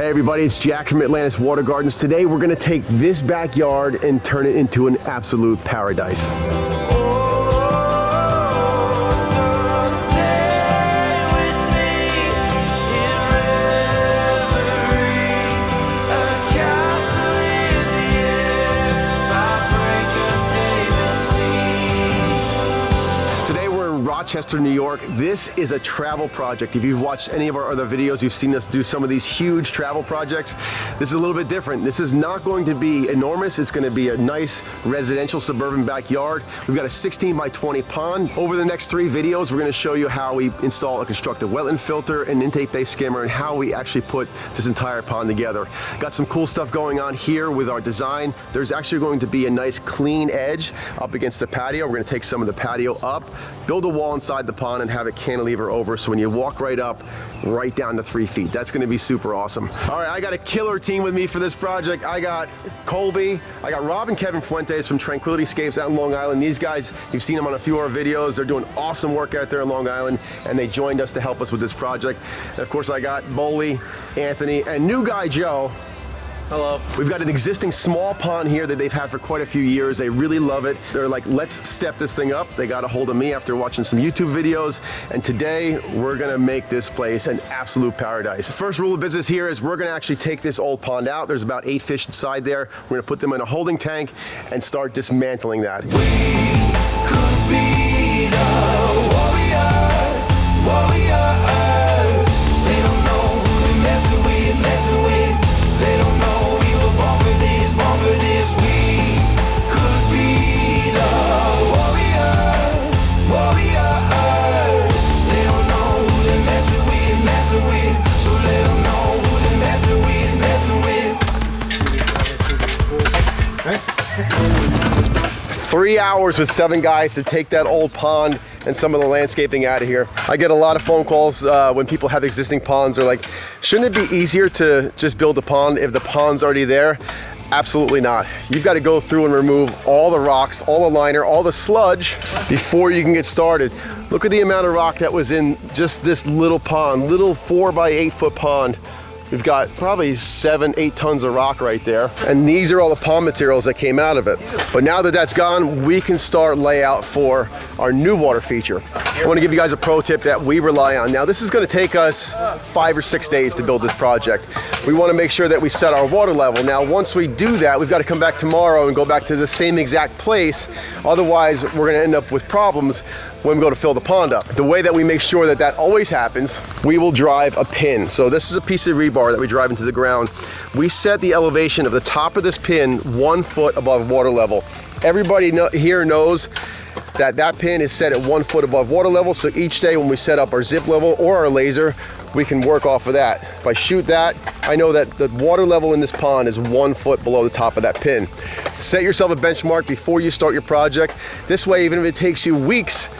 Hey everybody, it's Jack from Atlantis Water Gardens. Today we're gonna take this backyard and turn it into an absolute paradise. Rochester, New York. This is a travel project. If you've watched any of our other videos, you've seen us do some of these huge travel projects. This is a little bit different. This is not going to be enormous. It's going to be a nice residential suburban backyard. We've got a 16 by 20 pond. Over the next 3 videos, we're going to show you how we install a constructive wetland filter, an intake-based skimmer, and how we actually put this entire pond together. Got some cool stuff going on here with our design. There's actually going to be a nice clean edge up against the patio. We're going to take some of the patio up, build a wall inside the pond and have it cantilever over, so when you walk right up, right down to 3 feet. That's going to be super awesome. All right, I got a killer team with me for this project. I got Colby, I got Rob and Kevin Fuentes from Fountainscapes out in Long Island. These guys, you've seen them on a few of our videos. They're doing awesome work out there in Long Island, and they joined us to help us with this project. And of course, I got Boley, Anthony, and new guy Joe. Hello. We've got an existing small pond here that they've had for quite a few years. They really love it. They're like, let's step this thing up. They got a hold of me after watching some YouTube videos. And today we're gonna make this place an absolute paradise. The first rule of business here is we're gonna actually take this old pond out. There's about 8 fish inside there. We're gonna put them in a holding tank and start dismantling that. We could be the warriors. They don't know who they're messing with. They don't know. We could be the warriors. They don't know who they're messing with. So let them know who they're messing with. 3 hours with 7 guys to take that old pond and some of the landscaping out of here. I get a lot of phone calls when people have existing ponds. They're like, shouldn't it be easier to just build a pond if the pond's already there? Absolutely not. You've got to go through and remove all the rocks, all the liner, all the sludge before you can get started. Look at the amount of rock that was in just this little pond, little 4 by 8 foot pond. We've got probably 7-8 tons of rock right there. And these are all the pond materials that came out of it. But now that that's gone, we can start layout for our new water feature. I want to give you guys a pro tip that we rely on. Now this is going to take us 5 or 6 days to build this project. We want to make sure that we set our water level. Now once we do that, we've got to come back tomorrow and go back to the same exact place. Otherwise, we're going to end up with problems when we go to fill the pond up. The way that we make sure that that always happens, we will drive a pin. So this is a piece of rebar that we drive into the ground. We set the elevation of the top of this pin 1 foot above water level. Everybody here knows that that pin is set at 1 foot above water level. So each day when we set up our zip level or our laser, we can work off of that. If I shoot that, I know that the water level in this pond is 1 foot below the top of that pin. Set yourself a benchmark before you start your project. This way, even if it takes you weeks,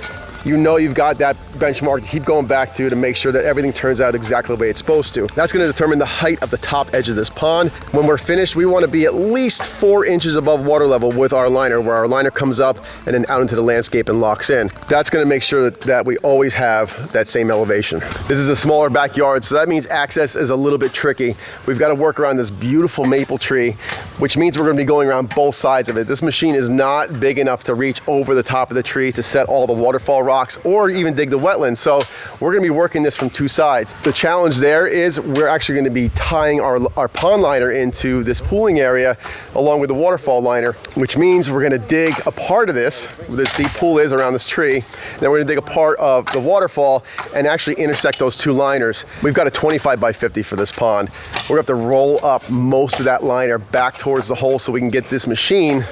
you know you've got that benchmark to keep going back to make sure that everything turns out exactly the way it's supposed to. That's going to determine the height of the top edge of this pond. When we're finished, we want to be at least 4 inches above water level with our liner, where our liner comes up and then out into the landscape and locks in. That's going to make sure that we always have that same elevation. This is a smaller backyard, so that means access is a little bit tricky. We've got to work around this beautiful maple tree, which means we're going to be going around both sides of it. This machine is not big enough to reach over the top of the tree to set all the waterfall rocks or even dig the wetland. So we're going to be working this from 2 sides. The challenge there is we're actually going to be tying our pond liner into this pooling area along with the waterfall liner, which means we're going to dig a part of this, where this deep pool is around this tree, and then we're going to dig a part of the waterfall and actually intersect those 2 liners. We've got a 25 by 50 for this pond. We're going to have to roll up most of that liner back towards the hole so we can get this machine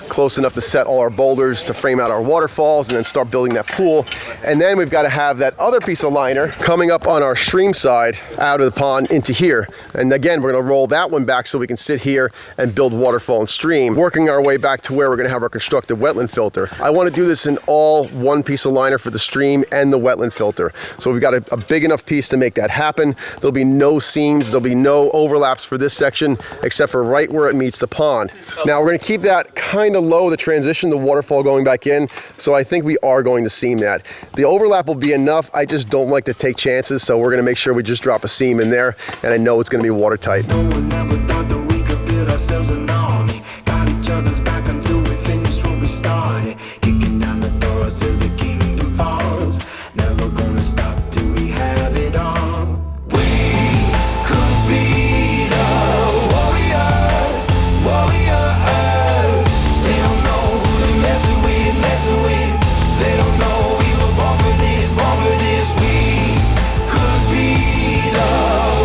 close enough to set all our boulders to frame out our waterfalls and then start building that pool. And then we've got to have that other piece of liner coming up on our stream side out of the pond into here. And again, we're going to roll that one back so we can sit here and build waterfall and stream, working our way back to where we're going to have our constructive wetland filter. I want to do this in all one piece of liner for the stream and the wetland filter. So we've got a big enough piece to make that happen. There'll be no seams, there'll be no overlaps for this section except for right where it meets the pond. Now we're going to keep that kind kind of low, the transition, the waterfall going back in, so I think we are going to seam that. The overlap will be enough. I just don't like to take chances, so we're going to make sure we just drop a seam in there, and I know it's going to be watertight. No one ever thought that we could build ourselves an army. Got each other's back until we finished what we started. Kicking down the doors till the kingdom falls. Never gonna stop till we have it all. We could be the warriors, warriors. They don't know who they're messing with, messing with. They don't know we were born for this, born for this. We could be the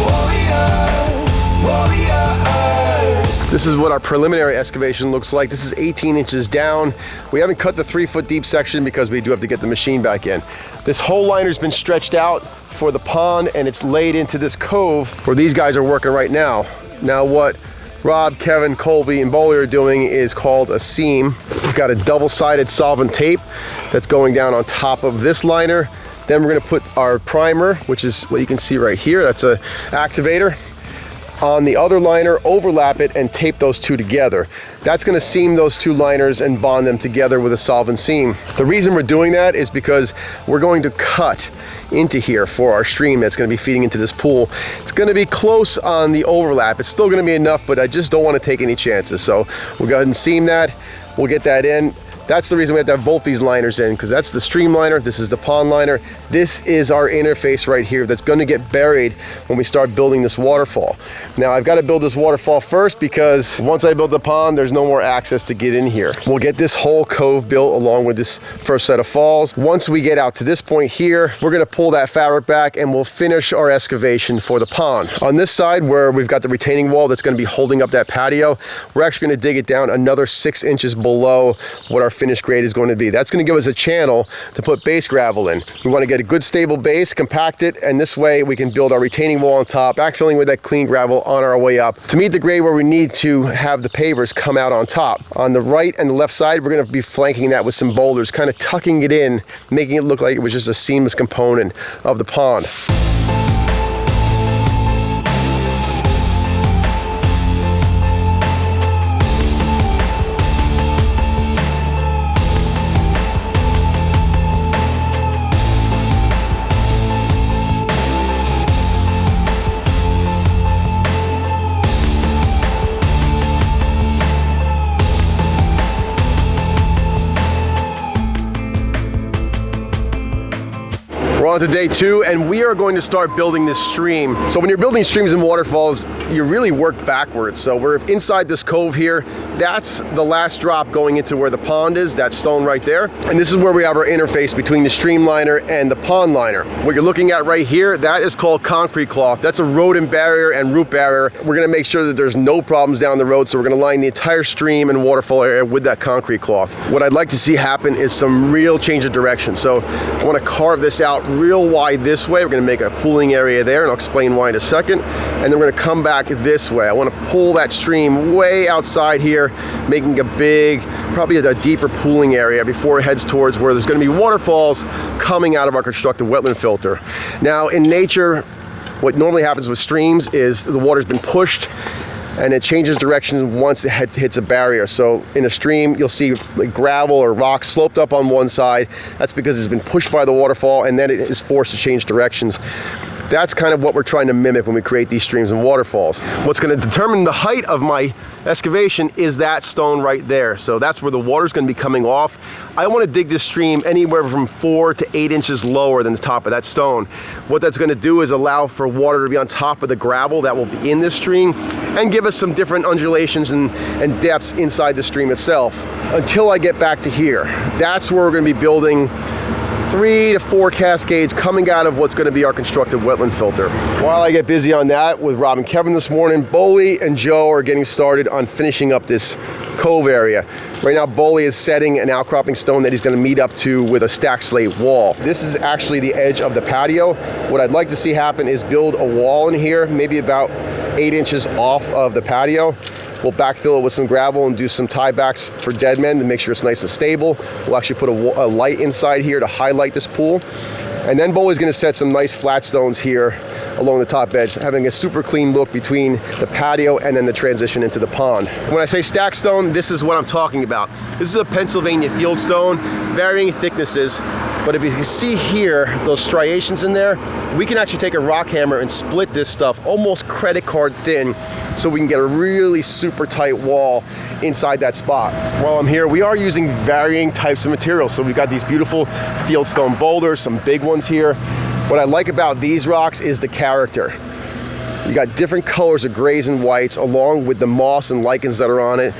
warriors, warriors. This is what our preliminary excavation looks like. This is 18 inches down. We haven't cut the 3-foot deep section because we do have to get the machine back in. This whole liner's been stretched out for the pond, and it's laid into this cove where these guys are working right now. Now what Rob, Kevin, Colby, and Boley are doing is called a seam. We've got a double-sided solvent tape that's going down on top of this liner. Then we're gonna put our primer, which is what you can see right here. That's an activator. On the other liner, overlap it and tape those two together. That's going to seam those two liners and bond them together with a solvent seam. The reason we're doing that is because we're going to cut into here for our stream that's going to be feeding into this pool. It's going to be close on the overlap. It's still going to be enough, but I just don't want to take any chances. So we'll go ahead and seam that. We'll get that in. That's the reason we have to have both these liners in, because that's the stream liner, this is the pond liner. This is our interface right here that's going to get buried when we start building this waterfall. Now I've got to build this waterfall first, because once I build the pond, there's no more access to get in here. We'll get this whole cove built along with this first set of falls. Once we get out to this point here, we're going to pull that fabric back and we'll finish our excavation for the pond. On this side where we've got the retaining wall that's going to be holding up that patio, we're actually going to dig it down another 6 inches below what our finished grade is going to be. That's going to give us a channel to put base gravel in. We want to get a good stable base, compact it, and this way we can build our retaining wall on top, backfilling with that clean gravel on our way up to meet the grade where we need to have the pavers come out on top. On the right and the left side, we're going to be flanking that with some boulders, kind of tucking it in, making it look like it was just a seamless component of the pond. We're on to day 2, and we are going to start building this stream. So when you're building streams and waterfalls, you really work backwards. So we're inside this cove here. That's the last drop going into where the pond is, that stone right there. And this is where we have our interface between the stream liner and the pond liner. What you're looking at right here, that is called concrete cloth. That's a rodent barrier and root barrier. We're gonna make sure that there's no problems down the road, so we're gonna line the entire stream and waterfall area with that concrete cloth. What I'd like to see happen is some real change of direction. So I wanna carve this out real wide this way. We're gonna make a pooling area there, and I'll explain why in a second. And then we're gonna come back this way. I wanna pull that stream way outside here, making a big, probably a deeper pooling area before it heads towards where there's gonna be waterfalls coming out of our constructed wetland filter. Now in nature, what normally happens with streams is the water's been pushed and it changes direction once it hits a barrier. So in a stream, you'll see like gravel or rocks sloped up on one side. That's because it's been pushed by the waterfall, and then it is forced to change directions. That's kind of what we're trying to mimic when we create these streams and waterfalls. What's going to determine the height of my excavation is that stone right there. So that's where the water's going to be coming off. I want to dig this stream anywhere from 4 to 8 inches lower than the top of that stone. What that's going to do is allow for water to be on top of the gravel that will be in this stream and give us some different undulations and depths inside the stream itself. Until I get back to here, that's where we're going to be building 3 to 4 cascades coming out of what's going to be our constructed wetland filter. While I get busy on that with Rob and Kevin this morning, Boley and Joe are getting started on finishing up this cove area. Right now, Boley is setting an outcropping stone that he's going to meet up to with a stacked slate wall. This is actually the edge of the patio. What I'd like to see happen is build a wall in here, maybe about 8 inches off of the patio. We'll backfill it with some gravel and do some tiebacks for dead men to make sure it's nice and stable. We'll actually put a light inside here to highlight this pool. And then Boley's gonna set some nice flat stones here along the top edge, having a super clean look between the patio and then the transition into the pond. When I say stack stone, this is what I'm talking about. This is a Pennsylvania field stone, varying thicknesses. But if you can see here, those striations in there, we can actually take a rock hammer and split this stuff almost credit card thin so we can get a really super tight wall inside that spot. While I'm here, we are using varying types of materials. So we've got these beautiful fieldstone boulders, some big ones here. What I like about these rocks is the character. You got different colors of grays and whites along with the moss and lichens that are on it.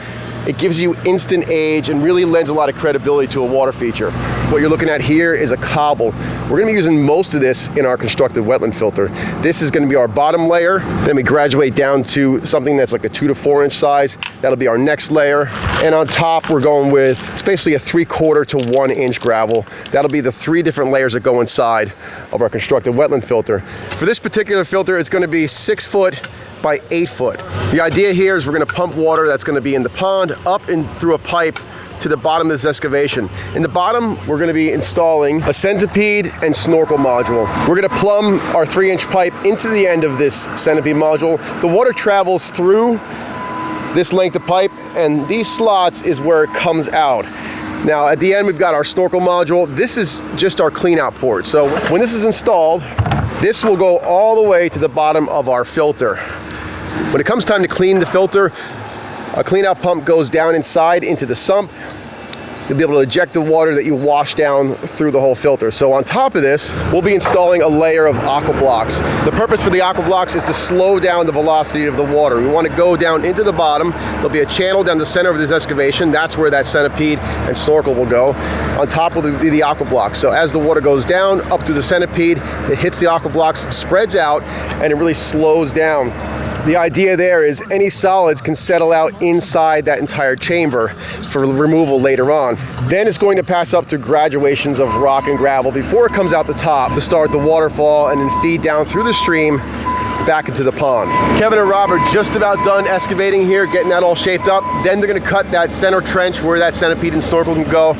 It gives you instant age and really lends a lot of credibility to a water feature. What you're looking at here is a cobble. We're gonna be using most of this in our constructed wetland filter. This is gonna be our bottom layer. Then we graduate down to something that's like a 2 to 4 inch size. That'll be our next layer. And on top, we're going with, it's basically a 3/4 to 1 inch gravel. That'll be the 3 different layers that go inside of our constructed wetland filter. For this particular filter, it's gonna be 6 foot by 8 foot. The idea here is we're gonna pump water that's gonna be in the pond up and through a pipe to the bottom of this excavation. In the bottom, we're gonna be installing a centipede and snorkel module. We're gonna plumb our 3-inch pipe into the end of this centipede module. The water travels through this length of pipe, and these slots is where it comes out. Now, at the end, we've got our snorkel module. This is just our clean out port. So when this is installed, this will go all the way to the bottom of our filter. When it comes time to clean the filter, a clean out pump goes down inside into the sump. You'll be able to eject the water that you wash down through the whole filter. So on top of this, we'll be installing a layer of aqua blocks. The purpose for the aqua blocks is to slow down the velocity of the water. We want to go down into the bottom. There'll be a channel down the center of this excavation. That's where that centipede and snorkel will go. On top will be the aqua blocks. So as the water goes down up through the centipede, it hits the aqua blocks, spreads out, and it really slows down. The idea there is any solids can settle out inside that entire chamber for removal later on. Then it's going to pass up through graduations of rock and gravel before it comes out the top to start the waterfall and then feed down through the stream back into the pond. Kevin and Rob are just about done excavating here, getting that all shaped up. Then they're gonna cut that center trench where that centipede and snorkel can go.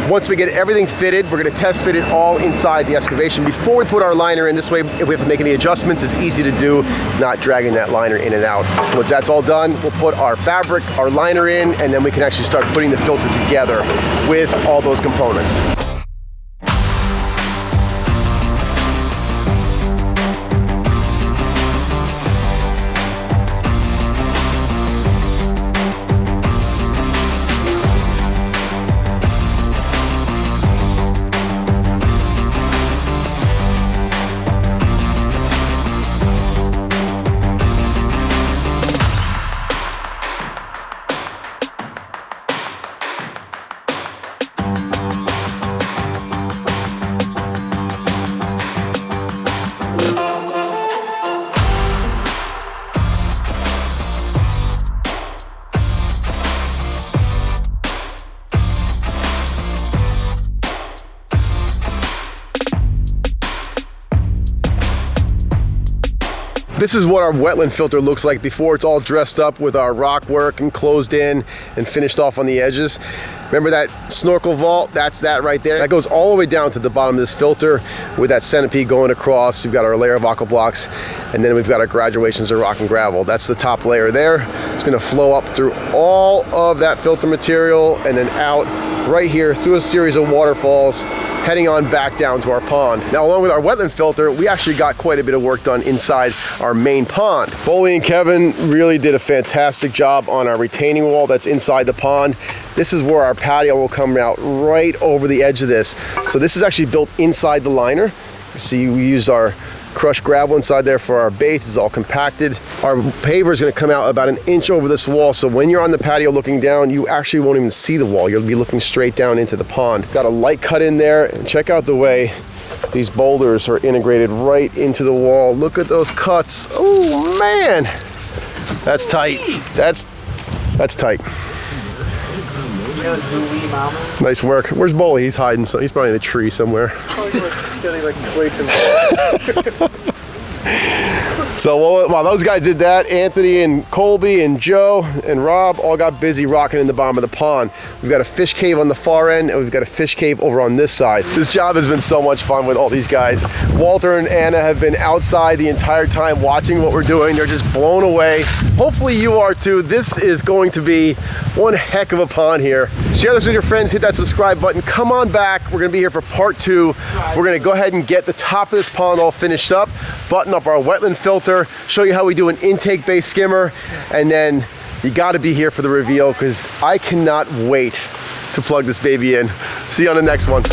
Once we get everything fitted, we're gonna test fit it all inside the excavation before we put our liner in. This way, if we have to make any adjustments, it's easy to do, not dragging that liner in and out. Once that's all done, we'll put our fabric, our liner in, and then we can actually start putting the filter together with all those components. This is what our wetland filter looks like before it's all dressed up with our rock work and closed in and finished off on the edges. Remember that snorkel vault? That's that right there. That goes all the way down to the bottom of this filter with that centipede going across. We've got our layer of aqua blocks, and then we've got our graduations of rock and gravel. That's the top layer there. It's gonna flow up through all of that filter material and then out right here through a series of waterfalls, heading on back down to our pond. Now, along with our wetland filter, we actually got quite a bit of work done inside our main pond. Boley and Kevin really did a fantastic job on our retaining wall that's inside the pond. This is where our patio will come out right over the edge of this. So this is actually built inside the liner. See, we used our crushed gravel inside there for our base. It's all compacted. Our paver is going to come out about 1 inch over this wall, so when you're on the patio looking down, you actually won't even see the wall. You'll be looking straight down into the pond. Got a light cut in there, and check out the way these boulders are integrated right into the wall. Look at those cuts. Oh man, that's tight. That's tight. Nice work. Where's Boley? He's hiding. So he's probably in a tree somewhere. Getting like twigs and So while those guys did that, Anthony and Colby and Joe and Rob all got busy rocking in the bottom of the pond. We've got a fish cave on the far end, and we've got a fish cave over on this side. This job has been so much fun with all these guys. Walter and Anna have been outside the entire time watching what we're doing. They're just blown away. Hopefully you are too. This is going to be one heck of a pond here. Share this with your friends, hit that subscribe button. Come on back. We're gonna be here for part 2. We're gonna go ahead and get the top of this pond all finished up, button up our wetland filter, show you how we do an intake-based skimmer, and then you gotta be here for the reveal because I cannot wait to plug this baby in. See you on the next one.